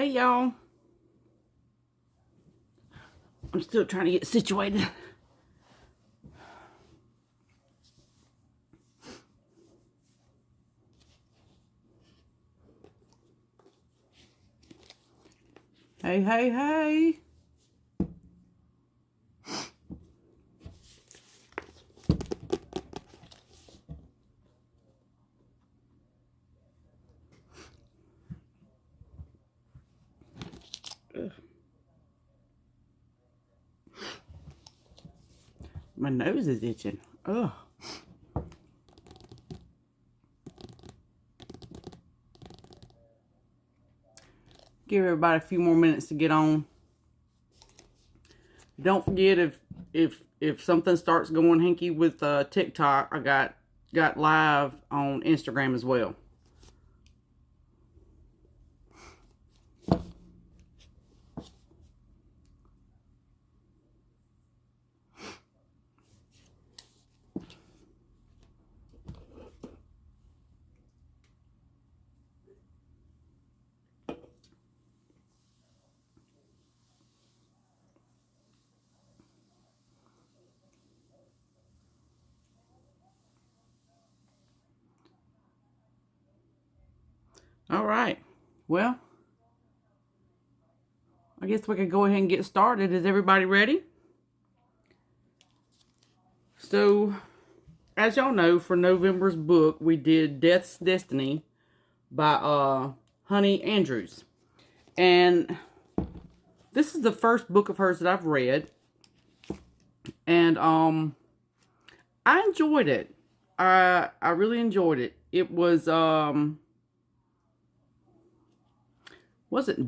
Hey y'all, I'm still trying to get situated. Hey, hey, hey. Ugh. My nose is itching. Ugh. Give everybody a few more minutes to get on. Don't forget if something starts going hinky with TikTok, I got live on Instagram as well. All right. Well, I guess we can go ahead and get started. Is everybody ready? So, as y'all know, for November's book, we did Death's Destiny by Honey Andrews. And this is the first book of hers that I've read. And I enjoyed it. I really enjoyed it. It wasn't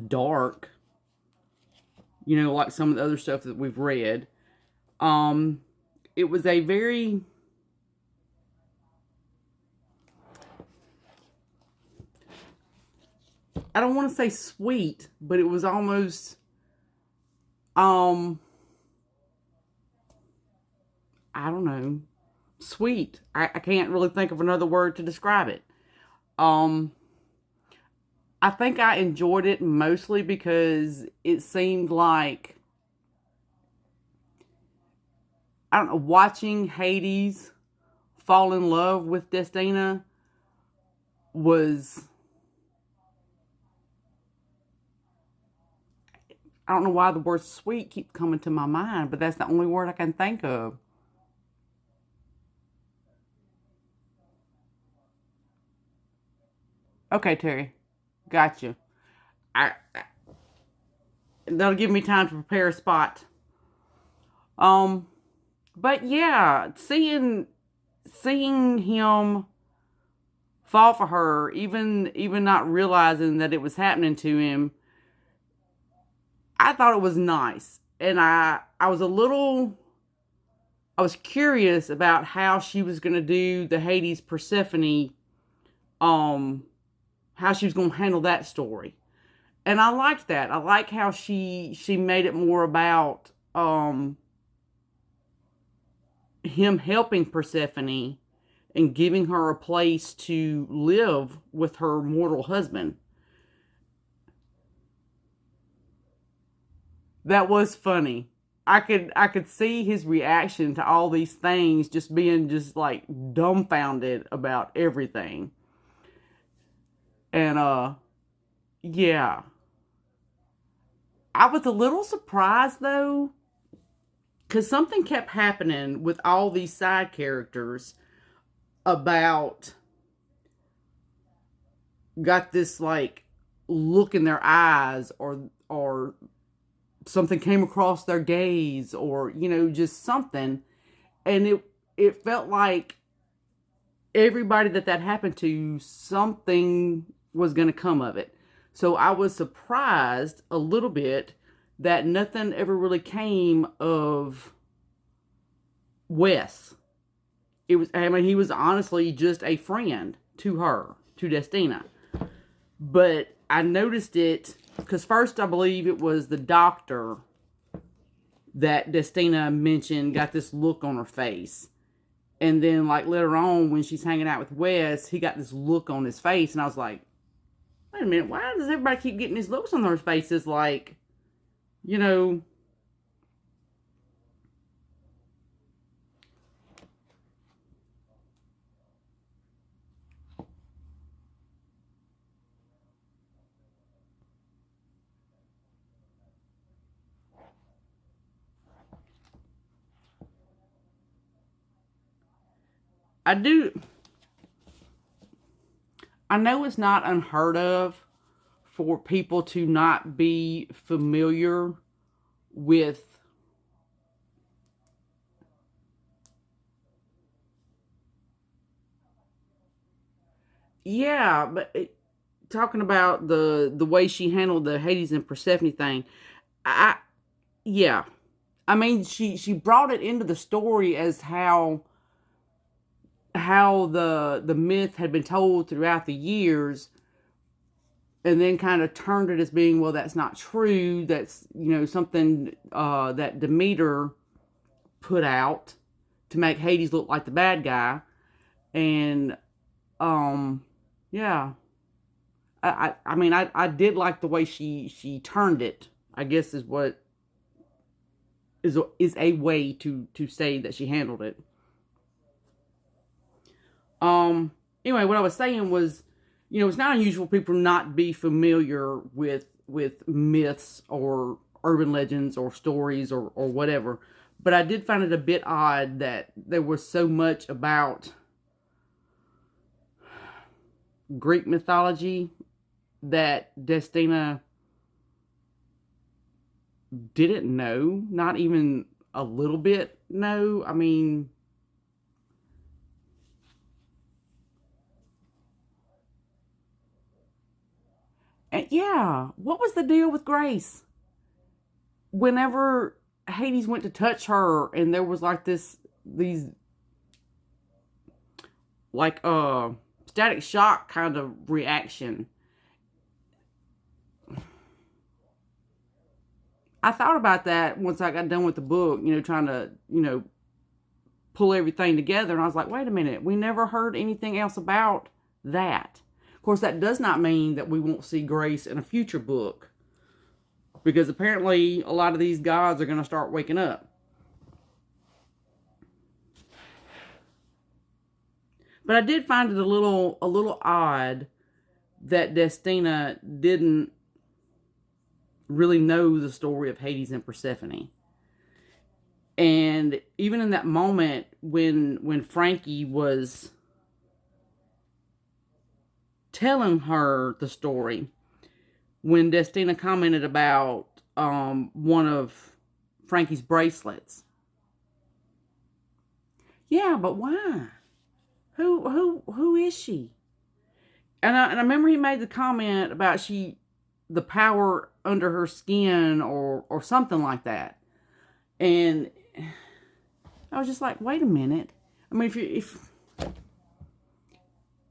dark, like some of the other stuff that we've read. It was a very I don't want to say sweet, but it was almost I don't know, sweet. I can't really think of another word to describe it. I think I enjoyed it mostly because it seemed like, I don't know, watching Hades fall in love with Destina was, I don't know why the word sweet keeps coming to my mind, but that's the only word I can think of. Okay, Terry. Gotcha. I that'll give me time to prepare a spot. Um, but yeah, seeing him fall for her, even not realizing that it was happening to him, I thought it was nice. And I was curious about how she was gonna do the Hades Persephone, um, how she was gonna handle that story. And I liked that. I like how she made it more about him helping Persephone and giving her a place to live with her mortal husband. That was funny. I could see his reaction to all these things, just being just like dumbfounded about everything. And yeah. I was a little surprised though, because something kept happening with all these side characters about, got this like look in their eyes, or something came across their gaze, or just something. And it felt like everybody that happened to, something was going to come of it. So I was surprised a little bit that nothing ever really came of Wes. He was honestly just a friend to her, to Destina. But I noticed it because first I believe it was the doctor that Destina mentioned got this look on her face. And then, like, later on, when she's hanging out with Wes, he got this look on his face. And I was like, wait a minute, why does everybody keep getting these looks on their faces like, you know, I do, I know it's not unheard of for people to not be familiar with, yeah, but talking about the way she handled the Hades and Persephone thing, I yeah, I mean she brought it into the story as how the myth had been told throughout the years, and then kind of turned it as being, well, that's not true, that's, something that Demeter put out to make Hades look like the bad guy. And yeah, I mean, I did like the way she turned it, I guess, is what is a way to say that she handled it. Um, anyway, what I was saying was, it's not unusual for people not be familiar with myths or urban legends or stories or whatever. But I did find it a bit odd that there was so much about Greek mythology that Destina didn't know, not even a little bit know. I mean, and yeah, what was the deal with Grace? Whenever Hades went to touch her and there was like these like static shock kind of reaction. I thought about that once I got done with the book, trying to, pull everything together, and I was like, wait a minute, we never heard anything else about that. Of course, that does not mean that we won't see Grace in a future book, because apparently a lot of these gods are going to start waking up. But I did find it a little odd that Destina didn't really know the story of Hades and Persephone. And even in that moment when Frankie was telling her the story, when Destina commented about one of Frankie's bracelets. Yeah, but why? Who is she? And I remember he made the comment about the power under her skin or something like that. And I was just like, wait a minute. I mean, if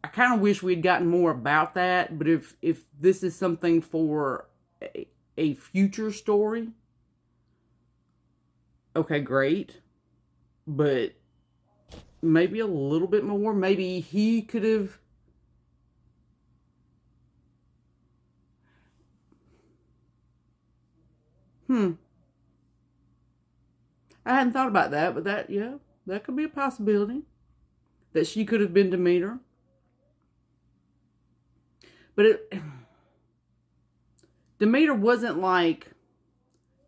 I kind of wish we'd gotten more about that, but if this is something for a future story, okay, great. But maybe a little bit more. Maybe he could have. Hmm. I hadn't thought about that, but yeah, that could be a possibility. That she could have been Demeter. But Demeter wasn't like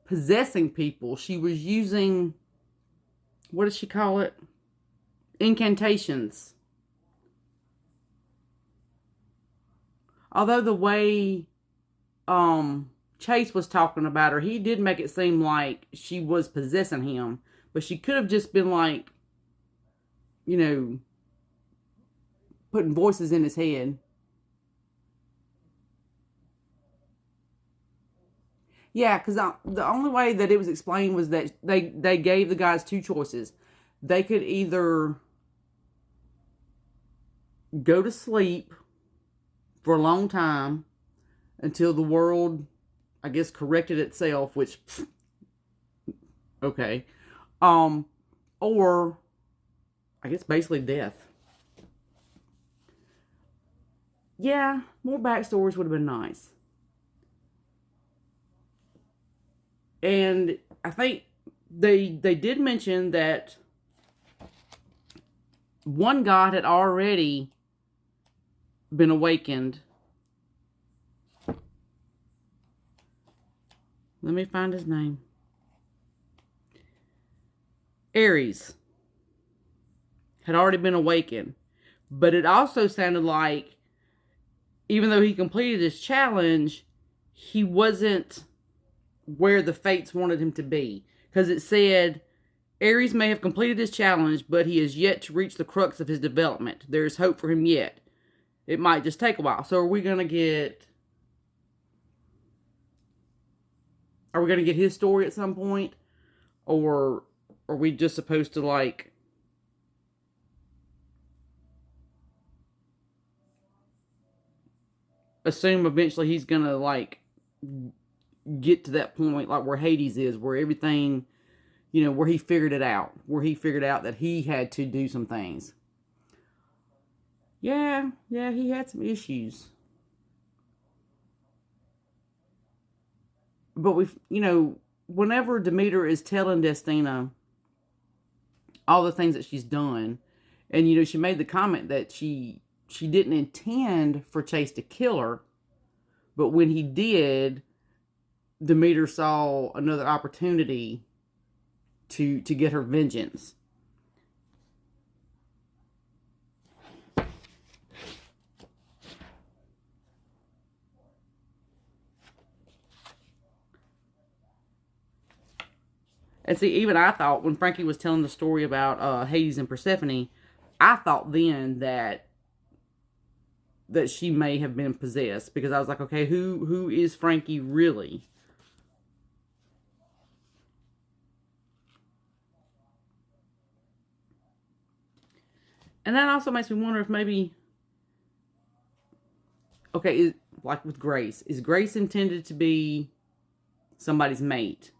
possessing people. She was using, what does she call it? Incantations. Although the way Chase was talking about her, he did make it seem like she was possessing him. But she could have just been like, you know, putting voices in his head. Yeah, because the only way that it was explained was that they gave the guys two choices. They could either go to sleep for a long time until the world, I guess, corrected itself, which, okay, um, or I guess basically death. yeah, more backstories would have been nice. And I think they did mention that one god had already been awakened. Let me find his name. Ares had already been awakened. But it also sounded like, even though he completed his challenge, he wasn't where the fates wanted him to be. Because it said, Ares may have completed his challenge, but he has yet to reach the crux of his development. There is hope for him yet. It might just take a while. So are we going to get... Are we going to get his story at some point? Or are we just supposed to, like... assume eventually he's going to, like... get to that point, like where Hades is, where everything... you know, where he figured it out. Where he figured out that he had to do some things. Yeah, he had some issues. But you know, whenever Demeter is telling Destina all the things that she's done, and, you know, she made the comment that she didn't intend for Chase to kill her, but when he did, Demeter saw another opportunity to get her vengeance. And see, even I thought, when Frankie was telling the story about Hades and Persephone, I thought then that she may have been possessed, because I was like, okay, who is Frankie really? And that also makes me wonder if maybe, okay, like with Grace, is Grace intended to be somebody's mate?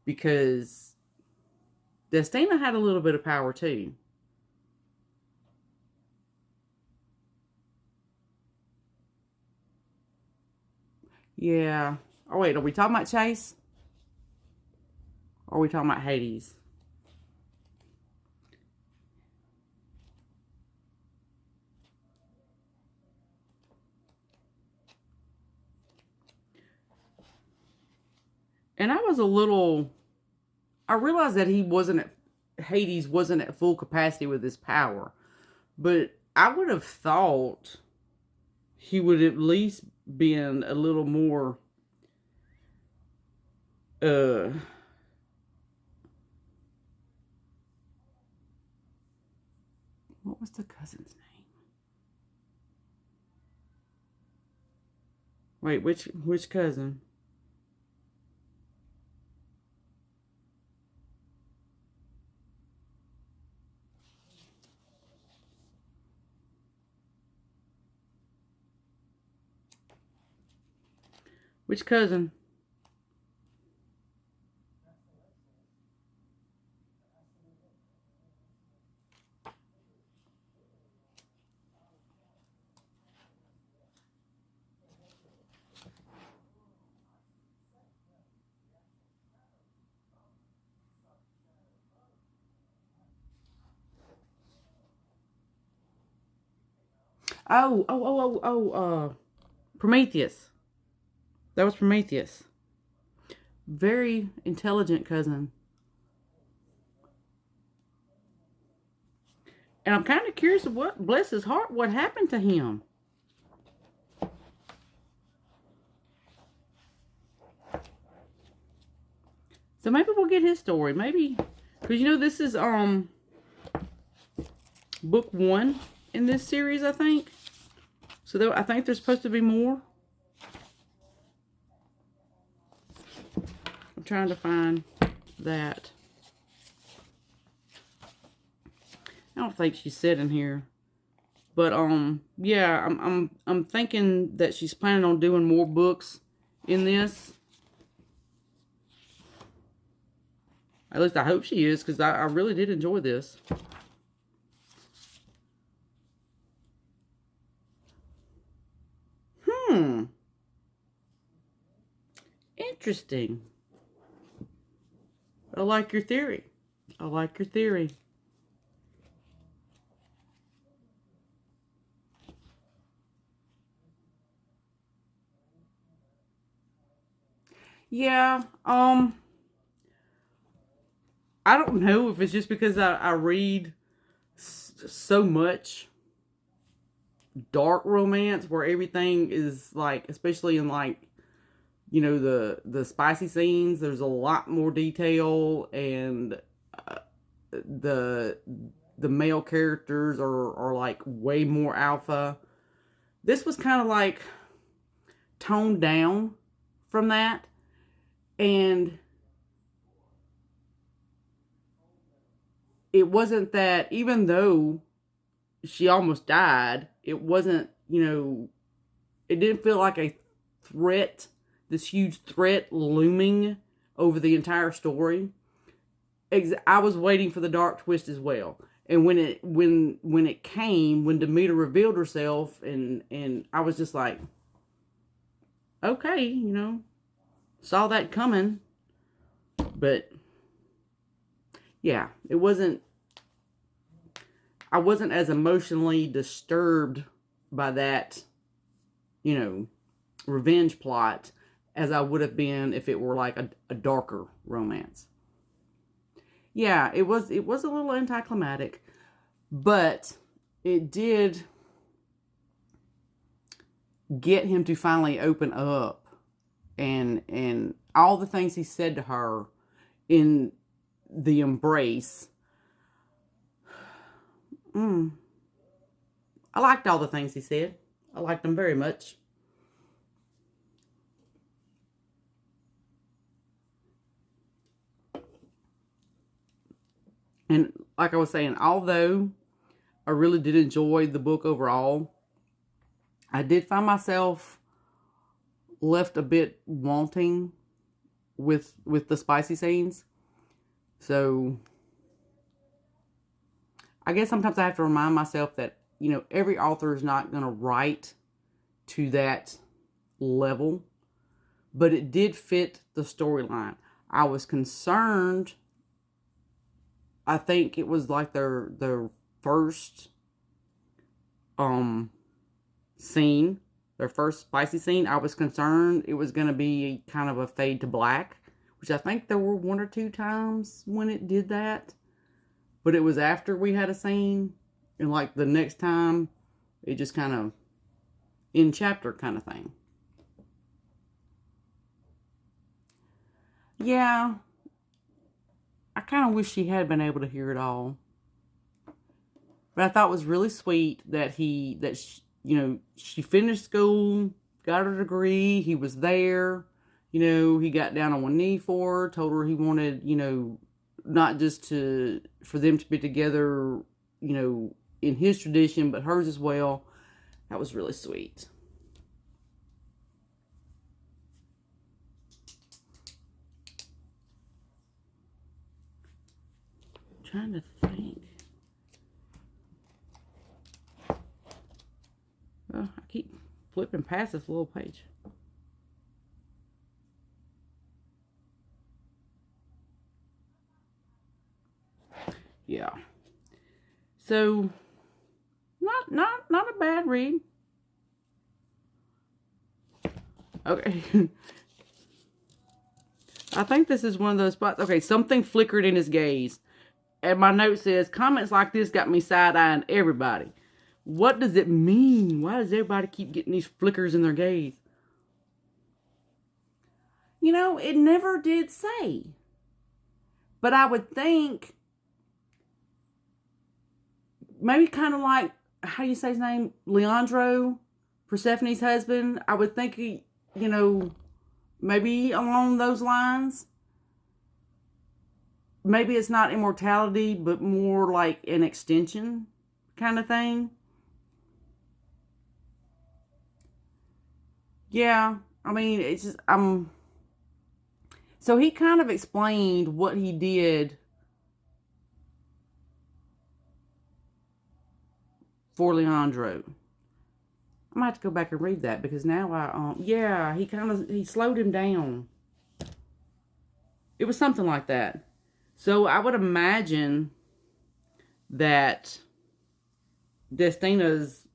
Because Destina had a little bit of power too. Yeah. Oh wait, are we talking about Chase? Or are we talking about Hades? And I was a little... I realized that Hades wasn't at full capacity with his power. But I would have thought he would at least been a little more... what was the cousin's name? Wait, which cousin? Which cousin? Prometheus. That was Prometheus. Very intelligent cousin. And I'm kind of curious of what, bless his heart, what happened to him. So maybe we'll get his story. Maybe, because, you know, this is book 1 in this series, I think. So I think there's supposed to be more. I'm trying to find that. I don't think she said in here, but yeah, I'm thinking that she's planning on doing more books in this. At least I hope she is, because I really did enjoy this. Interesting. I like your theory. I like your theory. Yeah, I don't know if it's just because I read so much dark romance where everything is like, especially in like, the spicy scenes, there's a lot more detail, and uh, the the male characters are like way more alpha. This was kind of like toned down from that, and it wasn't that, even though she almost died, it wasn't, it didn't feel like a threat, this huge threat looming over the entire story. I was waiting for the dark twist as well. And when it came, when Demeter revealed herself, and I was just like, okay, saw that coming. But yeah, I wasn't as emotionally disturbed by that, revenge plot as I would have been if it were like a darker romance. Yeah, it was a little anticlimactic, but it did get him to finally open up, and all the things he said to her in the embrace. I liked all the things he said. I liked them very much. And like I was saying, although I really did enjoy the book overall, I did find myself left a bit wanting with the spicy scenes. So I guess sometimes I have to remind myself that, every author is not going to write to that level, but it did fit the storyline. I was concerned. I think it was like their first scene, their first spicy scene. I was concerned it was going to be kind of a fade to black, which I think there were one or two times when it did that. But it was after we had a scene, and like the next time, it just kind of in chapter kind of thing. Yeah, I kind of wish she had been able to hear it all. But I thought it was really sweet that she finished school, got her degree, he was there, he got down on one knee for her, told her he wanted, not just for them to be together, in his tradition, but hers as well. That was really sweet. I'm trying to think. Oh, I keep flipping past this little page. Yeah. So not a bad read. Okay. I think this is one of those spots. Okay, something flickered in his gaze. And my note says, comments like this got me side-eyeing everybody. What does it mean? Why does everybody keep getting these flickers in their gaze? It never did say. But I would think, maybe kind of like, how do you say his name? Leandro, Persephone's husband. I would think he, maybe along those lines. Maybe it's not immortality, but more like an extension kind of thing. Yeah, I mean, it's just, so he kind of explained what he did for Leandro. I might have to go back and read that, because now yeah, he slowed him down. It was something like that. So I would imagine that Destina's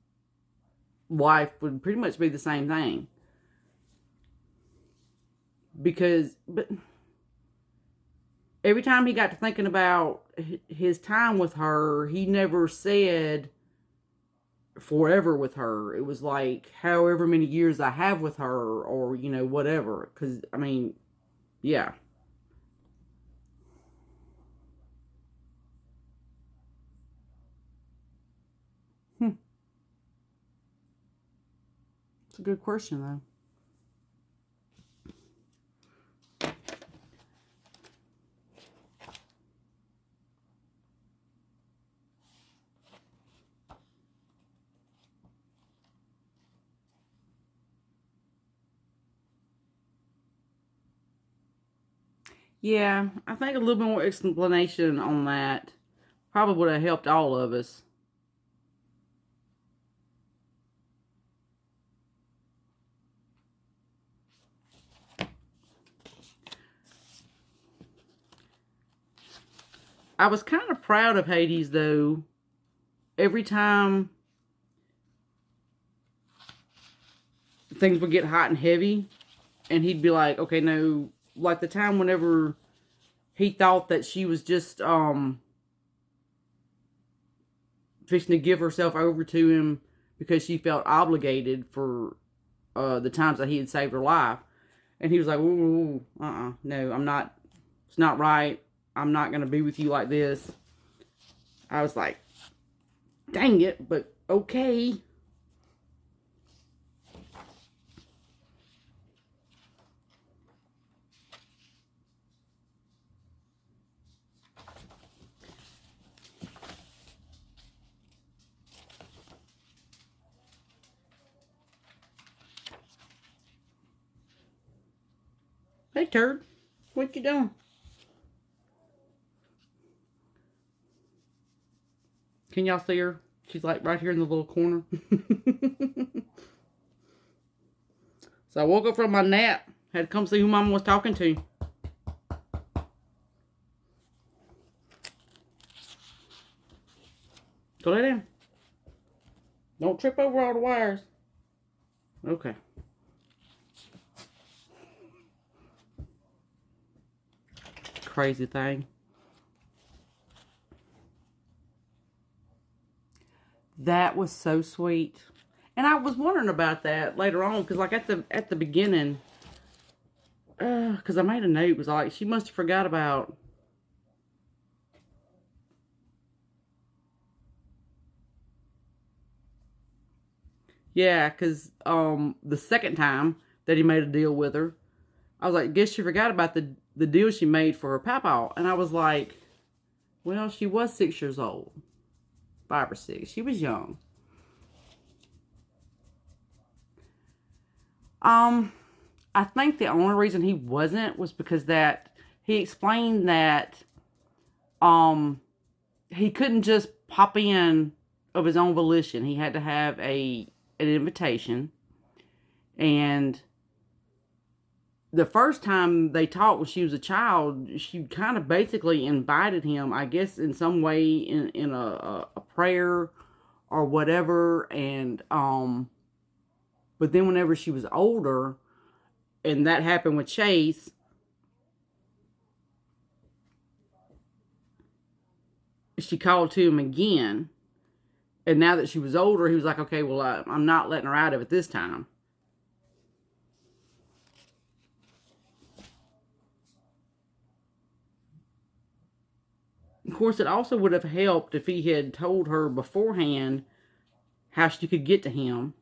wife would pretty much be the same thing. But every time he got to thinking about his time with her, he never said forever with her. It was like however many years I have with her, or whatever. Because I mean, yeah. Hmm. It's a good question though. Yeah, I think a little bit more explanation on that probably would have helped all of us. I was kind of proud of Hades though. Every time things would get hot and heavy, and he'd be like, okay, no, like the time whenever he thought that she was just fixing to give herself over to him because she felt obligated for the times that he had saved her life. And he was like, ooh, no, I'm not, it's not right. I'm not going to be with you like this. I was like, dang it, but okay. Hey, turd, what you doing? Can y'all see her? She's like right here in the little corner. So I woke up from my nap. Had to come see who Mama was talking to. Go lay down. Don't trip over all the wires. Okay. Crazy thing. That was so sweet. And I was wondering about that later on, because like at the beginning, because I made a note, was like, she must have forgot about. Yeah, because the second time that he made a deal with her, I was like, guess she forgot about the deal she made for her papa. And I was like, well, she was 6 years old. 5 or 6. She was young. Um, I think the only reason he wasn't was because that he explained that um he couldn't just pop in of his own volition. He had to have an invitation. And the first time they talked when she was a child, she kind of basically invited him, I guess, in some way in a prayer or whatever. And but then whenever she was older, and that happened with Chase, she called to him again. And now that she was older, he was like, okay, well, I'm not letting her out of it this time. Of course, it also would have helped if he had told her beforehand how she could get to him.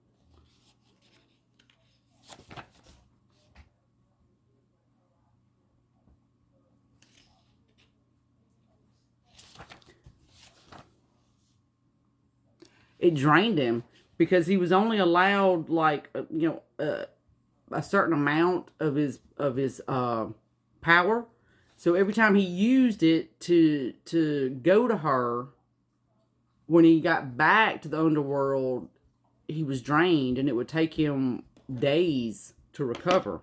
It drained him because he was only allowed like a certain amount of his power. So every time he used it to go to her, when he got back to the underworld, he was drained, and it would take him days to recover.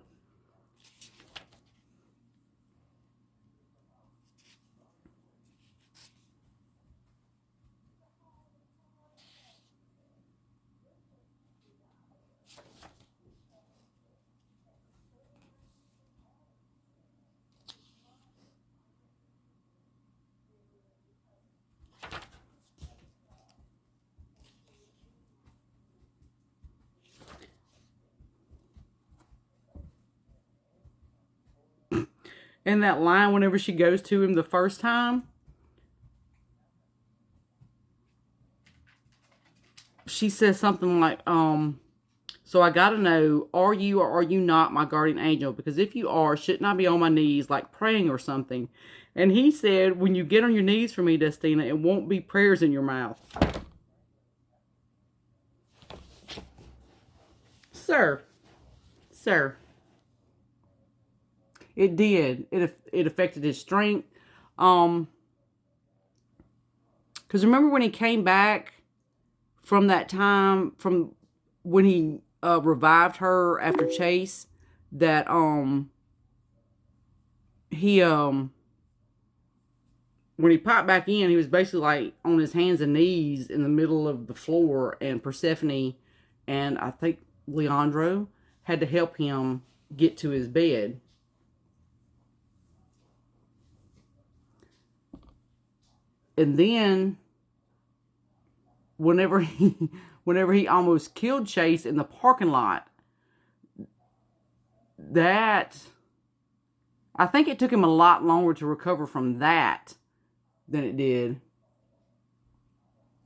And that line, whenever she goes to him the first time, she says something like, so I gotta know, are you or are you not my guardian angel? Because if you are, shouldn't I be on my knees, like praying or something? And he said, when you get on your knees for me, Destina, it won't be prayers in your mouth. Sir. It did. It affected his strength. Because remember when he came back from that time, from when he revived her after Chase, that he when he popped back in, he was basically like on his hands and knees in the middle of the floor, and Persephone and I think Leandro had to help him get to his bed. And then whenever he almost killed Chase in the parking lot, that I think it took him a lot longer to recover from that than it did.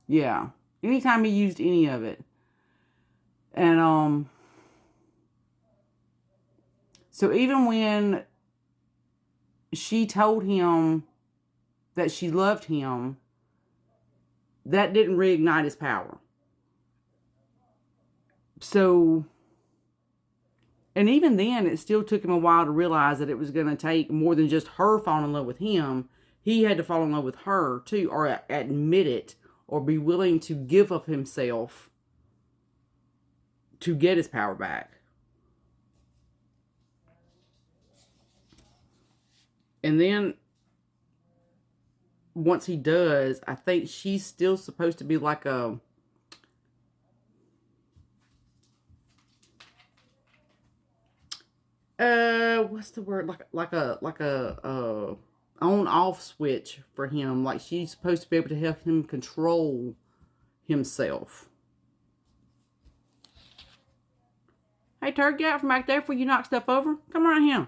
Yeah. Anytime he used any of it. And so even when she told him that she loved him, that didn't reignite his power. So, and even then, it still took him a while to realize that it was going to take more than just her falling in love with him. He had to fall in love with her too, or admit it, or be willing to give of himself to get his power back. And then once he does, I think she's still supposed to be like a what's the word, like a on off switch for him. Like she's supposed to be able to help him control himself. Hey, Turd, get out from back there before you knock stuff over. Come around here.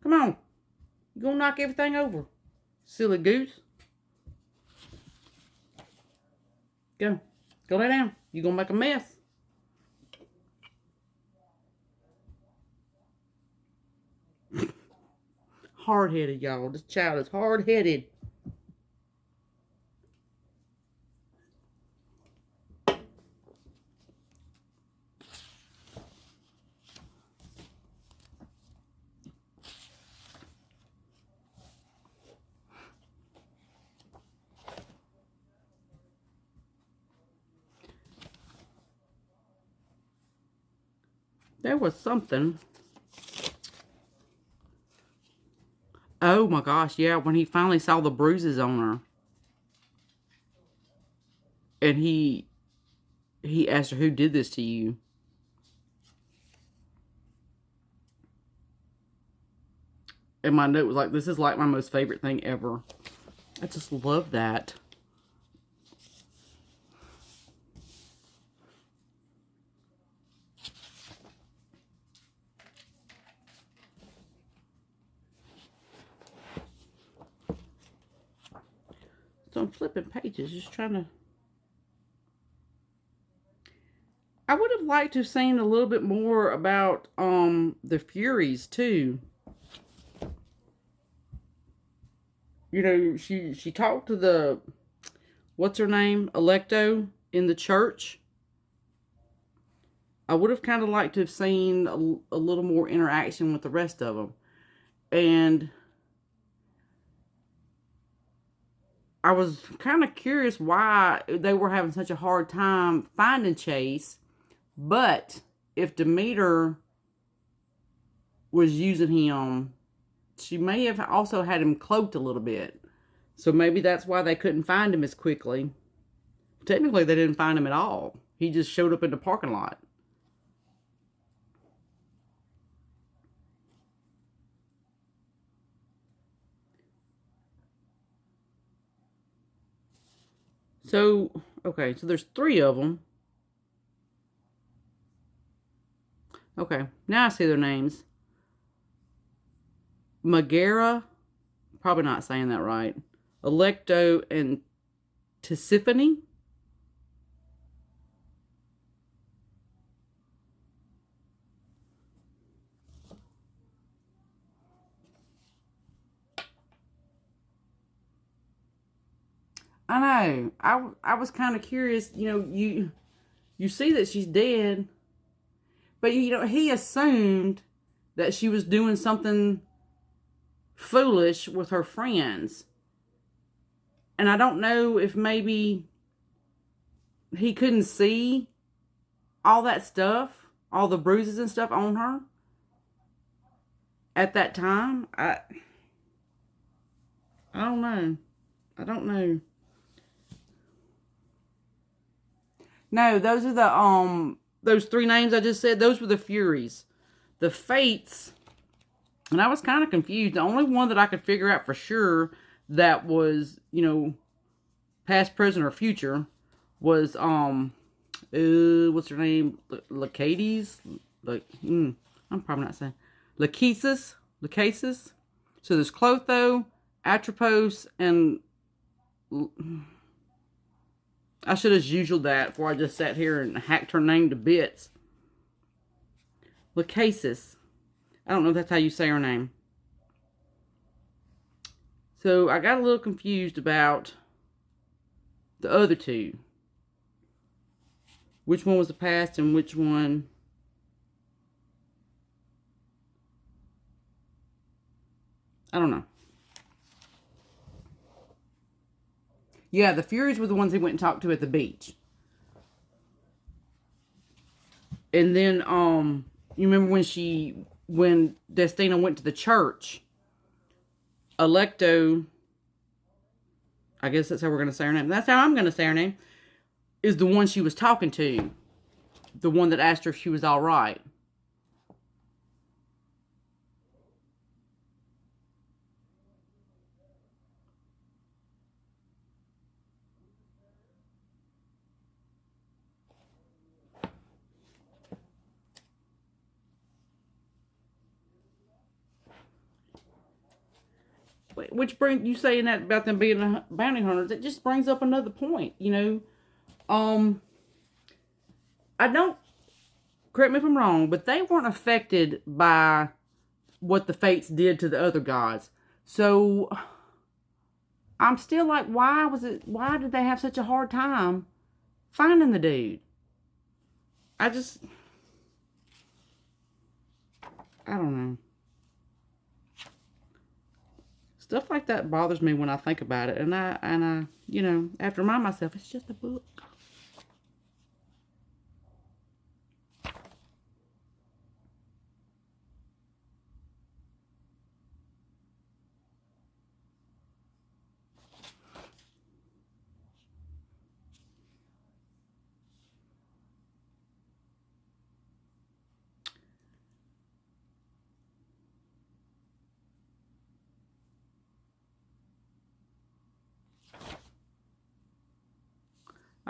Come on. You're gonna knock everything over. Silly goose. Go. Go lay down. You're gonna make a mess. Hard-headed, y'all. This child is hard-headed. There was something. Oh my gosh, yeah, when he finally saw the bruises on her. And he asked her, who did this to you? And my note was like, this is like my most favorite thing ever. I just love that. So I'm flipping pages, just trying to... I would have liked to have seen a little bit more about the Furies too. You know, she talked to the, what's her name, Electo, in the church. I would have kind of liked to have seen a little more interaction with the rest of them. And I was kind of curious why they were having such a hard time finding Chase. But if Demeter was using him, she may have also had him cloaked a little bit. So maybe that's why they couldn't find him as quickly. Technically, they didn't find him at all. He just showed up in the parking lot. So, okay, so there's 3 of them. Okay, now I see their names. Megara, probably not saying that right. Electo and Tisiphone. I know. I was kind of curious. You see that she's dead, but he assumed that she was doing something foolish with her friends, and I don't know if maybe he couldn't see all that stuff, all the bruises and stuff on her at that time. I don't know. I don't know. No, those are those three names I just said. Those were the Furies. The Fates, and I was kind of confused. The only one that I could figure out for sure that was, past, present, or future was what's her name? Lacades? I'm probably not saying Lachesis. Lachesis. So there's Clotho, Atropos, and I should have usual that before I just sat here and hacked her name to bits. Lachesis. I don't know if that's how you say her name. So I got a little confused about the other two. Which one was the past and which one... I don't know. Yeah, the Furies were the ones he went and talked to at the beach. And then, you remember when Destina went to the church, Electo, I guess that's how we're going to say her name. That's how I'm going to say her name, is the one she was talking to. The one that asked her if she was all right. Which brings you saying that about them being a bounty hunters. It just brings up another point. I don't, correct me if I'm wrong, but they weren't affected by what the Fates did to the other gods. So I'm still like, why did they have such a hard time finding the dude? I don't know. Stuff like that bothers me when I think about it, and I have to remind myself it's just a book.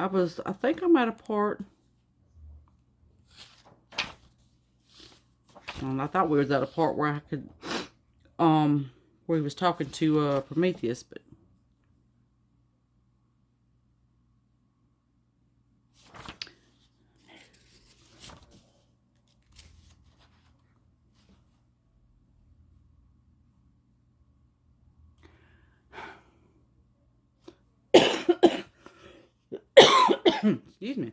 I think I'm at a part. I thought we was at a part where I could, where he was talking to Prometheus, but. Excuse me.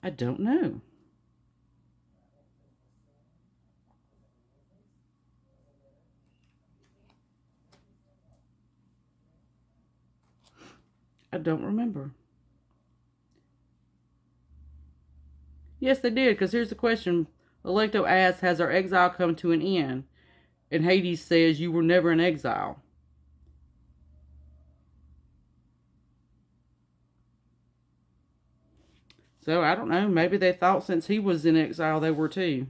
I don't know. I don't remember. Yes, they did, because here's the question. Electo asks, has our exile come to an end? And Hades says, you were never in exile. So, I don't know. Maybe they thought since he was in exile, they were too.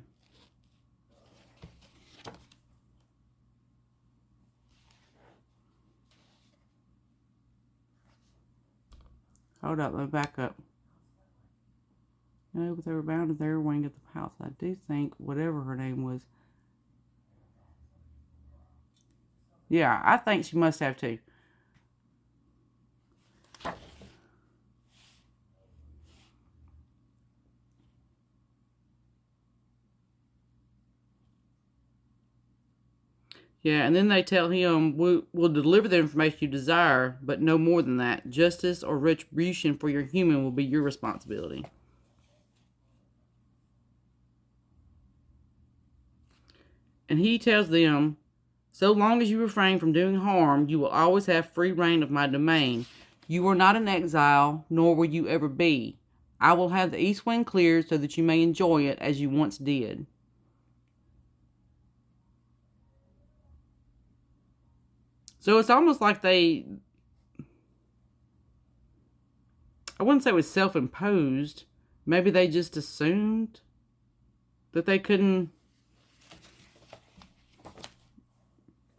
Hold up, let me back up. No, but they were bound to their wing at the house. I do think whatever her name was. Yeah, I think she must have too. Yeah, and then they tell him, we'll deliver the information you desire, but no more than that. Justice or retribution for your human will be your responsibility. And he tells them, so long as you refrain from doing harm, you will always have free reign of my domain. You are not an exile, nor will you ever be. I will have the east wing cleared so that you may enjoy it as you once did. So it's almost like I wouldn't say it was self-imposed. Maybe they just assumed that they couldn't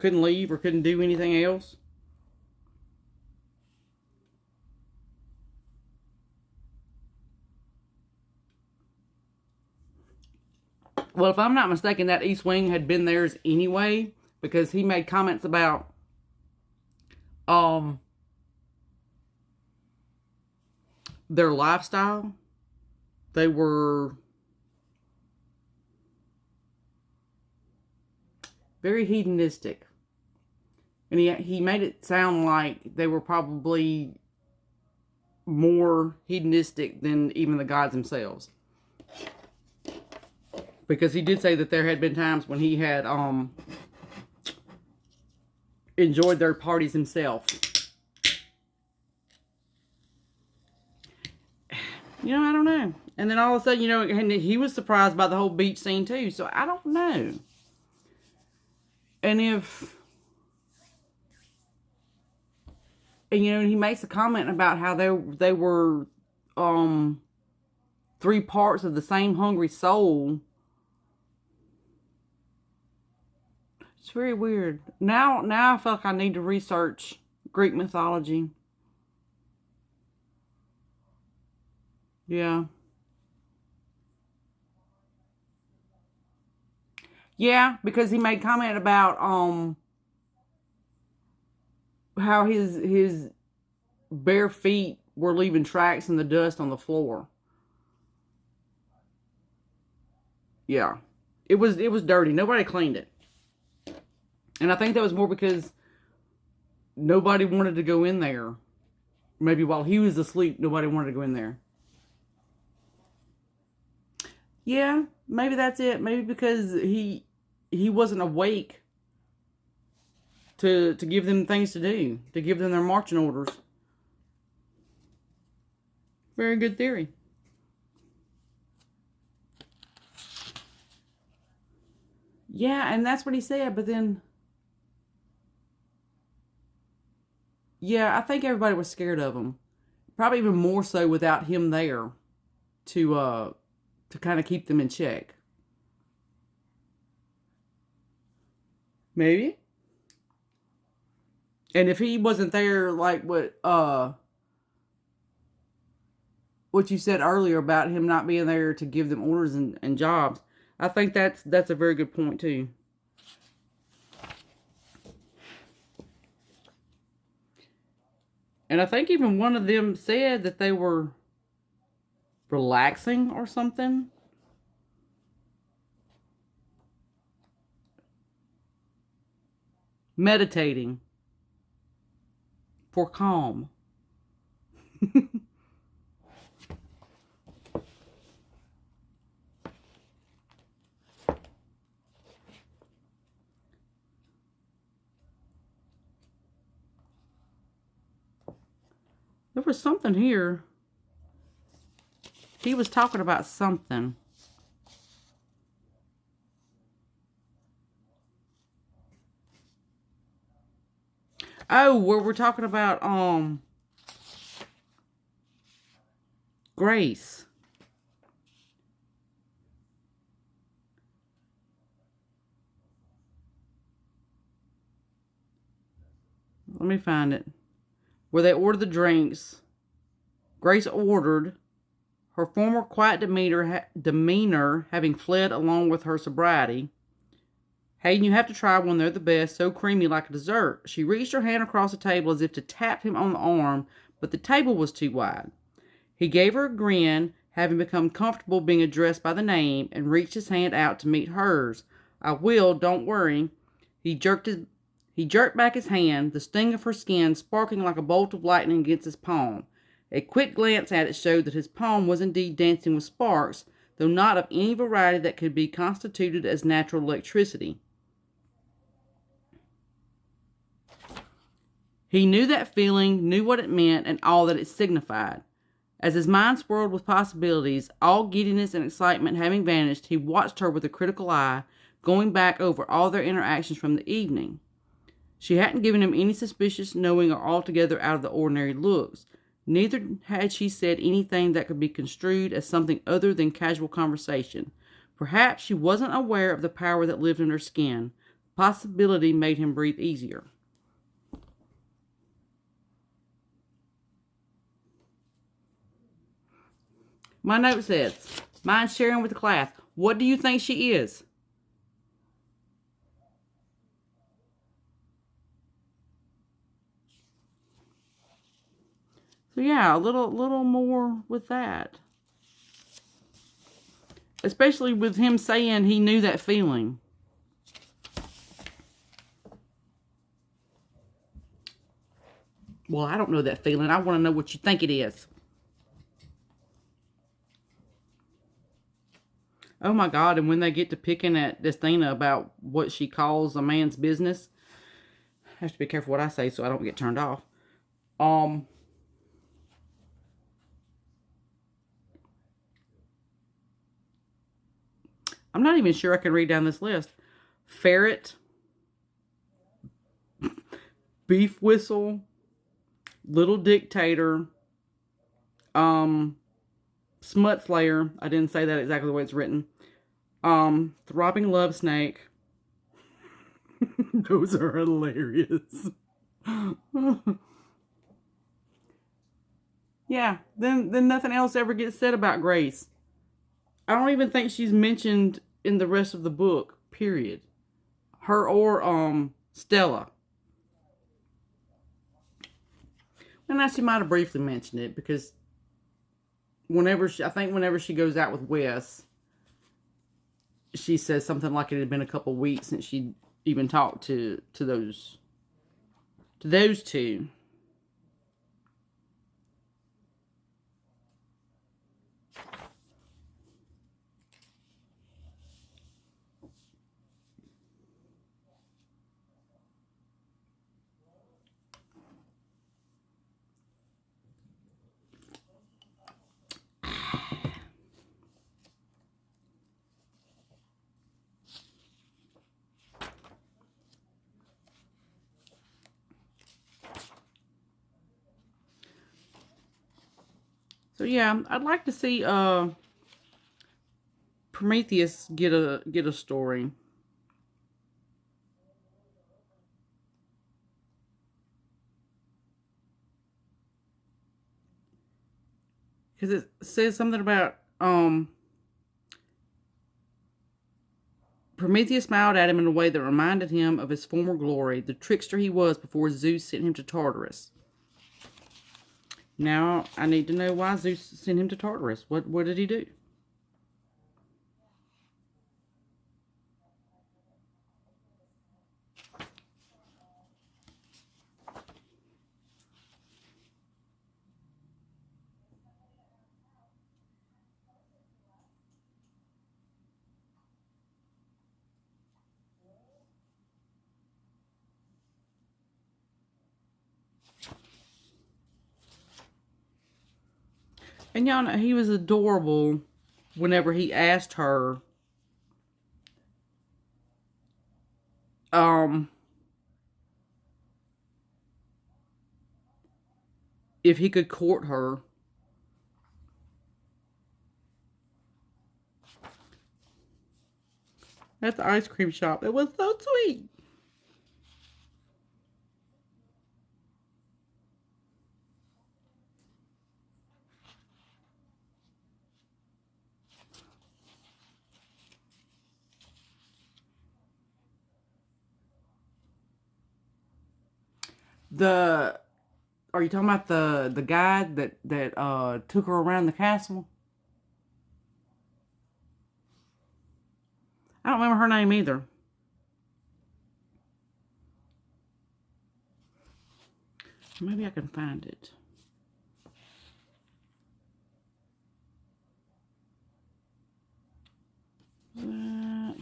leave or couldn't do anything else. Well, if I'm not mistaken, that East Wing had been theirs anyway, because he made comments about their lifestyle. They were very hedonistic. And he made it sound like they were probably more hedonistic than even the gods themselves. Because he did say that there had been times when he had enjoyed their parties himself. I don't know. And then all of a sudden, he was surprised by the whole beach scene too. So I don't know. And he makes a comment about how they were three parts of the same hungry soul. It's very weird. Now I feel like I need to research Greek mythology. Yeah. Yeah, because he made comment about how his bare feet were leaving tracks in the dust on the floor. Yeah. It was dirty. Nobody cleaned it. And I think that was more because nobody wanted to go in there. Maybe while he was asleep, nobody wanted to go in there. Yeah, maybe that's it. Maybe because he wasn't awake to give them things to do, to give them their marching orders. Very good theory. Yeah, and that's what he said, but then yeah, I think everybody was scared of him. Probably even more so without him there to kind of keep them in check. Maybe. And if he wasn't there, like what you said earlier about him not being there to give them orders and jobs, I think that's a very good point too. And I think even one of them said that they were relaxing or something. Meditating for calm. There was something here. He was talking about something. Oh, where we're talking about Grace. Let me find it. Where they ordered the drinks. Grace ordered her former quiet demeanor having fled along with her sobriety. Hayden, you have to try one. They're the best. So creamy like a dessert. She reached her hand across the table as if to tap him on the arm, but the table was too wide. He gave her a grin, having become comfortable being addressed by the name, and reached his hand out to meet hers. I will, don't worry. He jerked back his hand, the sting of her skin sparkling like a bolt of lightning against his palm. A quick glance at it showed that his palm was indeed dancing with sparks, though not of any variety that could be constituted as natural electricity. He knew that feeling, knew what it meant, and all that it signified. As his mind swirled with possibilities, all giddiness and excitement having vanished, he watched her with a critical eye, going back over all their interactions from the evening. She hadn't given him any suspicious, knowing, or altogether out of the ordinary looks. Neither had she said anything that could be construed as something other than casual conversation. Perhaps she wasn't aware of the power that lived in her skin. The possibility made him breathe easier. My note says, mind sharing with the class. What do you think she is? So yeah, a little more with that. Especially with him saying he knew that feeling. Well, I don't know that feeling. I want to know what you think it is. Oh my God, and when they get to picking at Destina about what she calls a man's business, I have to be careful what I say so I don't get turned off. I'm not even sure I can read down this list. Ferret, beef whistle, little dictator, smut slayer. I didn't say that exactly the way it's written. Throbbing love snake. Those are hilarious. Yeah, then nothing else ever gets said about Grace. I don't even think she's mentioned in the rest of the book, period. Her or Stella. And now she might have briefly mentioned it because whenever she goes out with Wes, she says something like it had been a couple weeks since she even talked to those two. So yeah, I'd like to see Prometheus get a story. Because it says something about Prometheus smiled at him in a way that reminded him of his former glory, the trickster he was before Zeus sent him to Tartarus. Now, I need to know why Zeus sent him to Tartarus. What did he do? And y'all know he was adorable whenever he asked her if he could court her. At the ice cream shop. It was so sweet. The Are you talking about the guide that took her around the castle? I don't remember her name either. Maybe I can find it. That.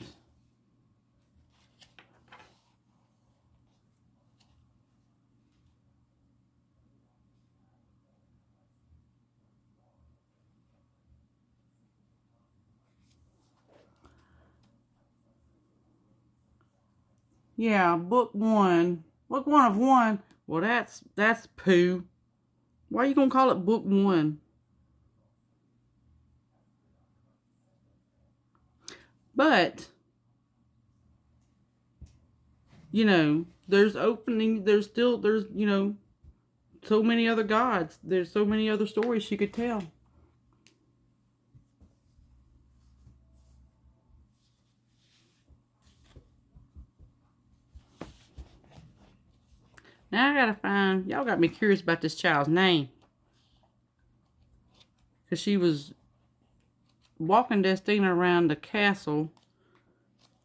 Yeah, book one. Book one of one. Well, that's poo. Why are you gonna call it book one? But there's opening. There's so many other gods. There's so many other stories she could tell. Now I gotta find. Y'all got me curious about this child's name, cause she was walking Destina around the castle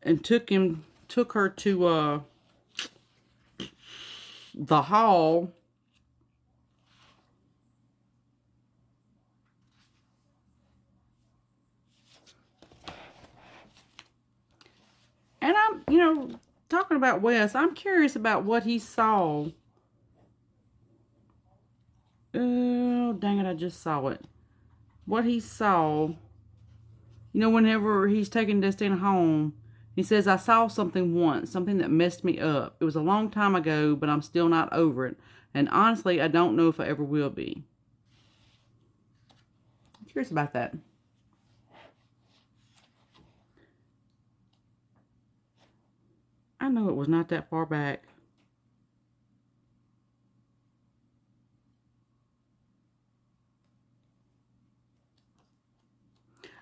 and took her to the hall. And I'm talking about Wes, I'm curious about what he saw. Oh, dang it, I just saw it. What he saw, whenever he's taking Destina home, he says, I saw something once, something that messed me up. It was a long time ago, but I'm still not over it. And honestly, I don't know if I ever will be. I'm curious about that. I know it was not that far back.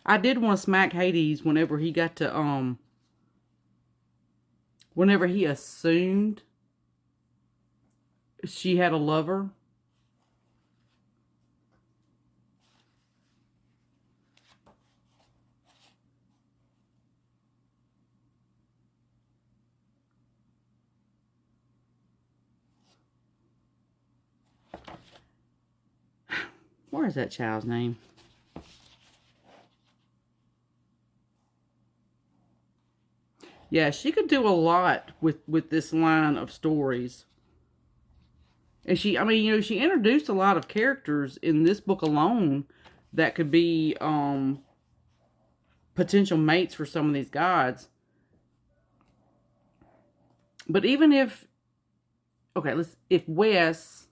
I did want to smack Hades whenever he got to whenever he assumed she had a lover. Where is that child's name? Yeah, she could do a lot with this line of stories. And she introduced a lot of characters in this book alone that could be potential mates for some of these gods. But even if if Wes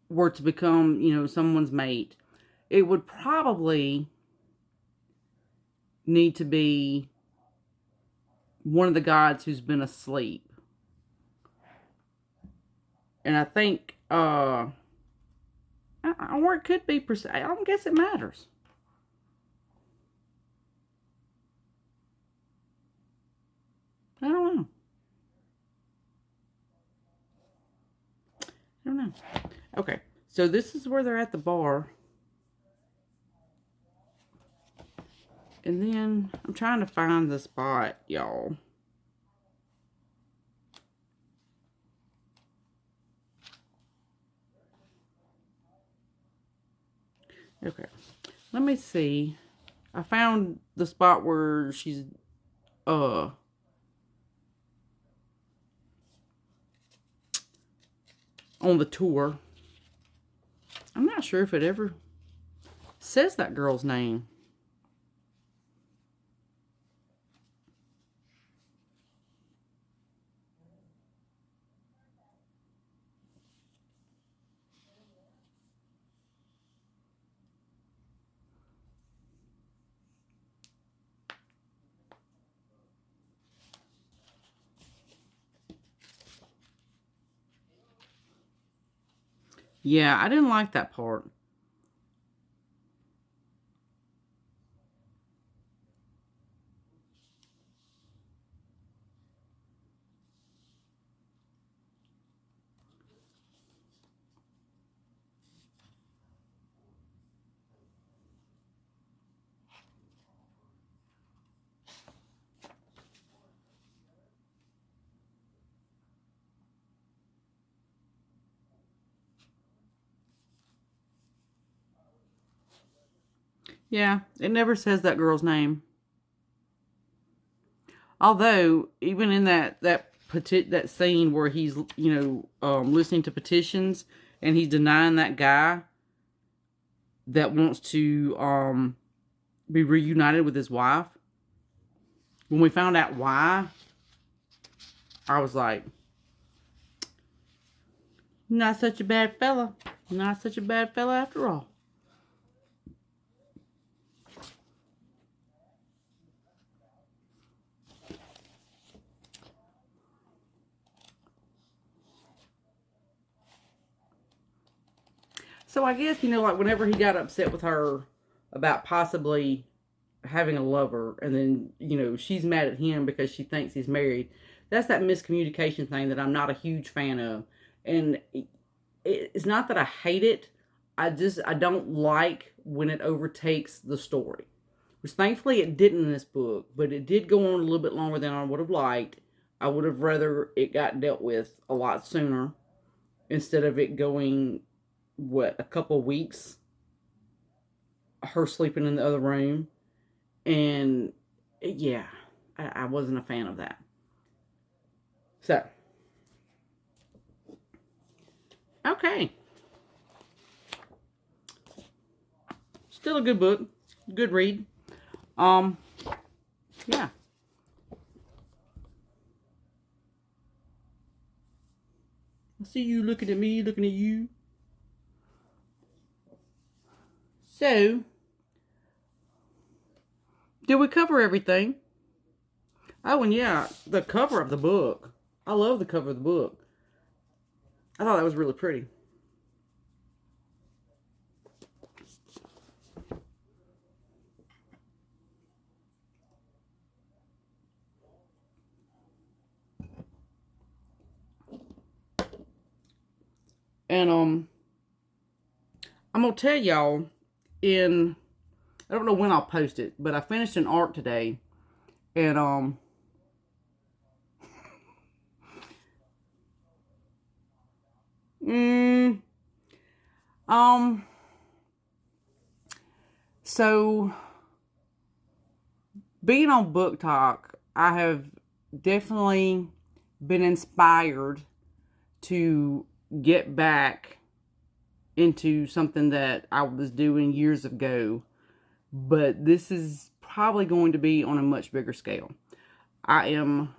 were to become, someone's mate, it would probably need to be one of the gods who's been asleep. And I think or it could be I don't guess it matters. I don't know. I don't know. Okay, so this is where they're at the bar. And then I'm trying to find the spot, y'all. Okay, let me see. I found the spot where she's on the tour. I'm not sure if it ever says that girl's name. Yeah, I didn't like that part. Yeah, it never says that girl's name. Although, even in that scene where he's, listening to petitions and he's denying that guy that wants to be reunited with his wife. When we found out why, I was like, not such a bad fella. Not such a bad fella after all. So I guess, like whenever he got upset with her about possibly having a lover, and then, she's mad at him because she thinks he's married, that's that miscommunication thing that I'm not a huge fan of. And it's not that I hate it. I don't like when it overtakes the story. Which thankfully it didn't in this book, but it did go on a little bit longer than I would have liked. I would have rather it got dealt with a lot sooner instead of it going, a couple of weeks, her sleeping in the other room. And yeah, I wasn't a fan of that. So, okay. Still a good book. Good read. Yeah. I see you looking at me, looking at you. So, did we cover everything? Oh, and yeah, the cover of the book. I love the cover of the book. I thought that was really pretty. And I'm gonna tell y'all I don't know when I'll post it, but I finished an arc today, and mm, um so being on Book Talk, I have definitely been inspired to get back into something that I was doing years ago, but this is probably going to be on a much bigger scale. I am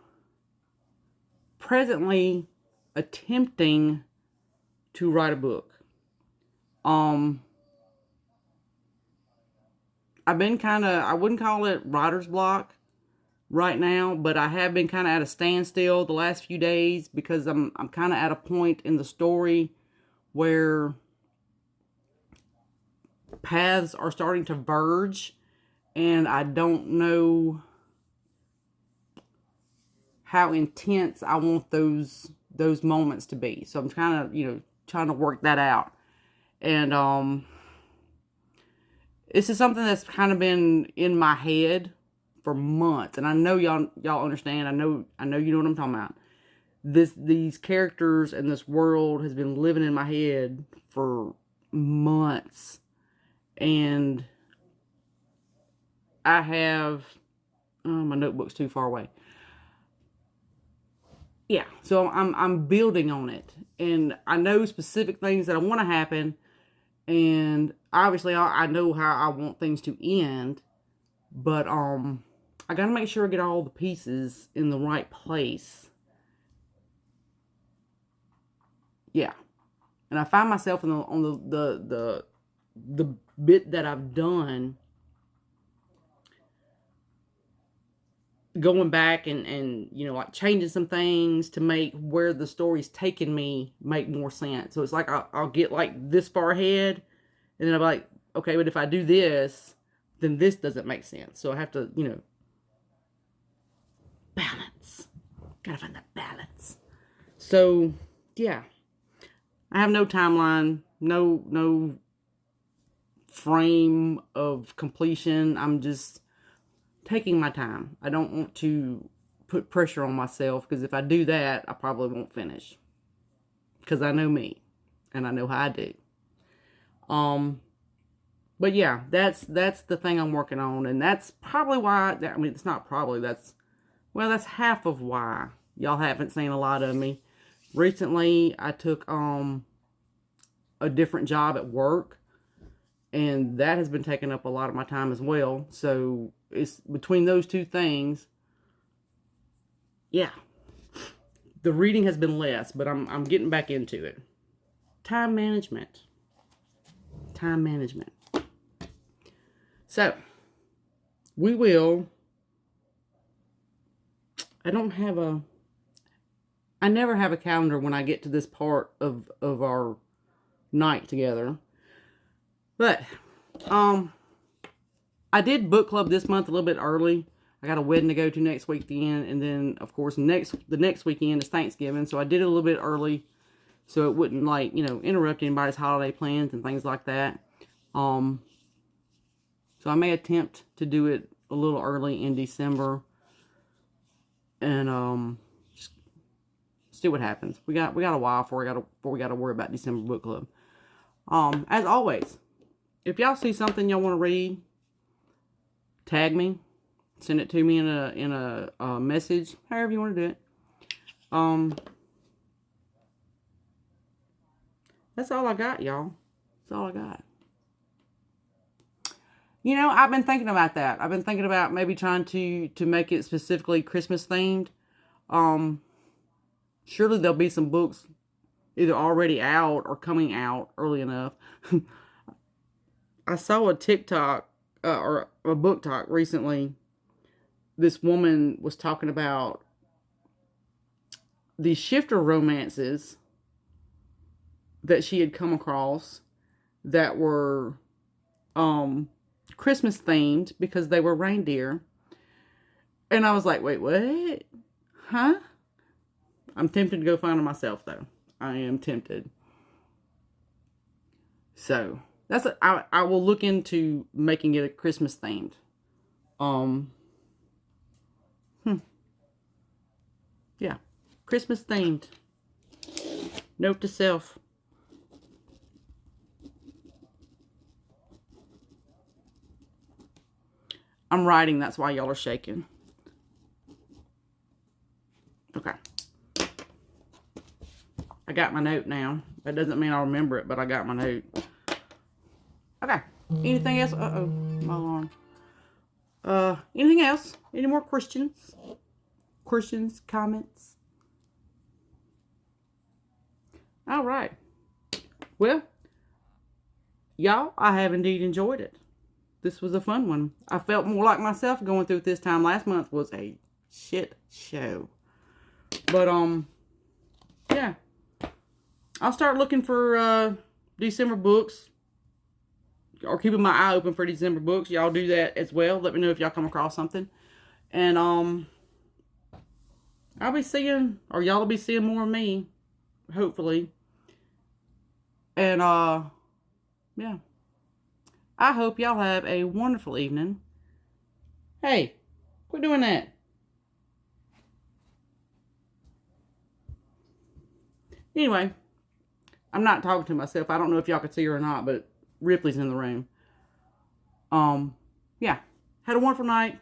presently attempting to write a book. I've been I wouldn't call it writer's block right now, but I have been kind of at a standstill the last few days because I'm kind of at a point in the story where paths are starting to verge, and I don't know how intense I want those moments to be. So I'm kind of, trying to work that out. And this is something that's kind of been in my head for months, and I know y'all understand. I know you know what I'm talking about. These characters and this world has been living in my head for months, and I have my notebook's too far away. Yeah, so I'm building on it, and I know specific things that I want to happen, and obviously I know how I want things to end, but I got to make sure I get all the pieces in the right place. Yeah, and I find myself on the bit that I've done, going back and like changing some things to make where the story's taking me make more sense. So it's like I'll get like this far ahead, and then I'm like, okay, but if I do this, then this doesn't make sense. So I have to, balance. Gotta find that balance. So yeah, I have no timeline, no frame of completion. I'm just taking my time. I don't want to put pressure on myself, because if I do that, I probably won't finish. Because I know me, and I know how I do. But yeah, that's the thing I'm working on, and that's probably why. I mean, it's not probably. That's half of why y'all haven't seen a lot of me. Recently, I took a different job at work, and that has been taking up a lot of my time as well. So it's between those two things. Yeah, the reading has been less, but I'm getting back into it. Time management. Time management. So, we will. I never have a calendar when I get to this part of our night together. But, I did book club this month a little bit early. I got a wedding to go to next weekend, and then, of course, the next weekend is Thanksgiving, so I did it a little bit early, so it wouldn't, like, interrupt anybody's holiday plans and things like that. So I may attempt to do it a little early in December, and just see what happens. We got a while before we got to worry about December book club. As always, if y'all see something y'all want to read, tag me, send it to me in a message, however you want to do it. That's all I got, y'all. That's all I got. I've been thinking about that. I've been thinking about maybe trying to make it specifically Christmas themed. Surely there'll be some books either already out or coming out early enough. I saw a TikTok or a book talk recently. This woman was talking about the shifter romances that she had come across that were Christmas themed because they were reindeer. And I was like, wait, what? Huh? I'm tempted to go find them myself, though. I am tempted. So I will look into making it a Christmas themed. Yeah, Christmas themed. Note to self. I'm writing, that's why y'all are shaking. Okay. I got my note now. That doesn't mean I'll remember it, but I got my note. Okay. Anything else? Uh-oh. My alarm. Anything else? Any more questions? Questions? Comments? All right. Well, y'all, I have indeed enjoyed it. This was a fun one. I felt more like myself going through it this time. Last month was a shit show. But, yeah. I'll start looking for, December books. Or keeping my eye open for December books. Y'all do that as well. Let me know if y'all come across something. And, I'll be seeing, or y'all will be seeing more of me. Hopefully. And, yeah. I hope y'all have a wonderful evening. Hey, quit doing that. Anyway, I'm not talking to myself. I don't know if y'all can see her or not, but Ripley's in the room. Yeah. Had a wonderful night.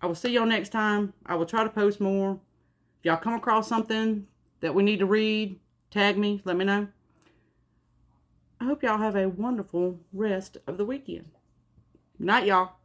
I will see y'all next time. I will try to post more. If y'all come across something that we need to read, tag me. Let me know. I hope y'all have a wonderful rest of the weekend. Night, y'all.